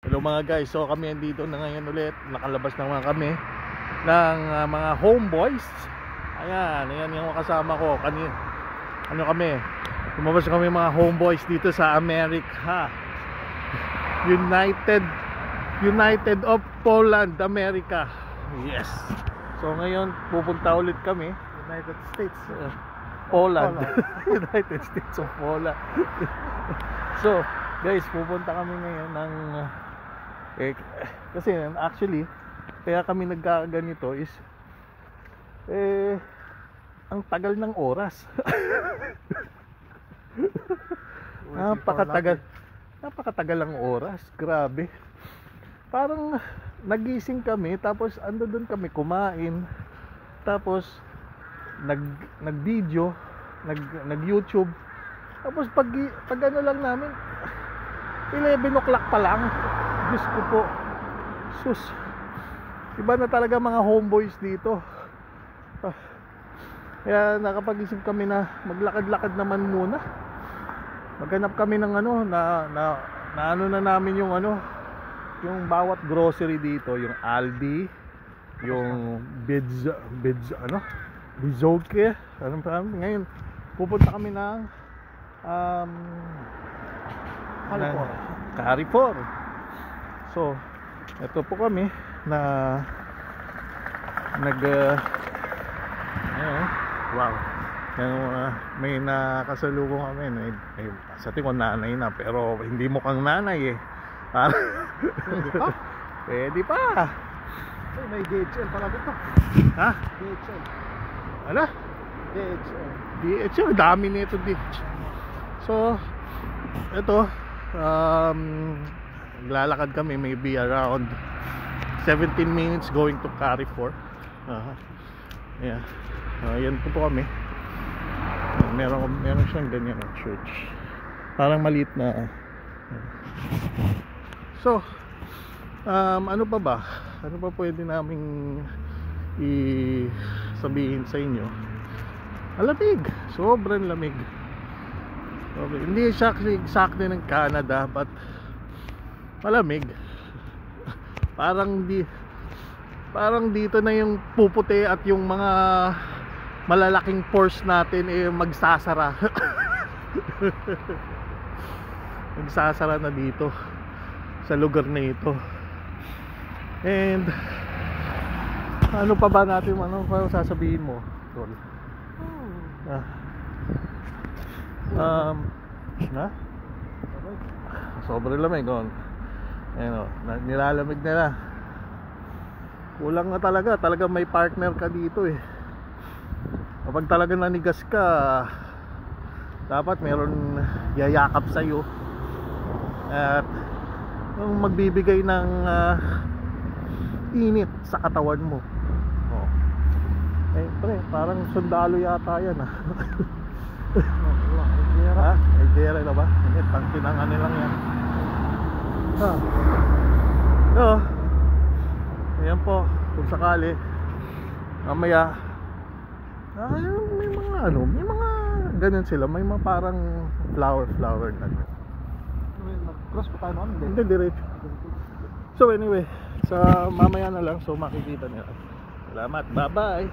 Hello mga guys, so kami andito na ngayon ulit. Nakalabas naman kami ng mga homeboys. Ayan yung kasama ko. Ano kami? Lumabas kami mga homeboys dito sa America. United of Poland, America. Yes. So ngayon pupunta ulit kami United States Poland. United States of Poland. So guys, pupunta kami ngayon ng kasi actually kaya kami nagkaganito is ang tagal ng oras. napakatagal ng oras, grabe. Parang nagising kami, tapos ando doon kami kumain, tapos nag-video, nag-YouTube, tapos pag ano lang namin 11 o'clock pa lang. Diyos ko po, sus, iba na talaga mga homeboys dito. Kaya nakapag-isip kami na maglakad-lakad naman muna. Maghanap kami ng ano na ano na namin yung yung bawat grocery dito, yung Aldi, yung Bizoke, ano pa ngayon. Pupunta kami ng Carrefour. So, ito po kami na wow. May nakasalubong kami sa tingin ko nanay na, pero hindi mukhang nanay eh. Pwede pa? Pwede pa. May DHL pala dito. Ha? DHL. Ano? DHL, dami nito DHL. So, ito lalakad kami maybe around 17 minutes going to Carrefour. Yeah. Yan po kami. Meron siyang ganyan church. Parang maliit na. So, ano pa ba? Ano pa pwede naming sabihin sa inyo? Lamig. Sobrang lamig. Okay. Hindi siya exactly ng Canada, but malamig. Parang dito na yung puputi at yung mga malalaking pores natin magsasara. Magsasara na dito sa lugar na ito. And ano pa ba natin, ano pa sasabihin mo, Tol? Sobrang lamig doon. Nilalamig nila. Kulang na talaga may partner ka dito eh. Kapag talaga nanigas ka, dapat meron yayakap sa'yo at magbibigay ng init sa katawan mo. Pre, parang sundalo yata yan ah. Ay gera na ba? Hindi, tangkinangan nilang yan. So, ayan po, kung sakali mamaya may mga ganyan sila, may mga parang flower na. Cross pa tayo naman. Hindi, diretso. So anyway, sa mamaya na lang, so makikita nila. Salamat, bye bye.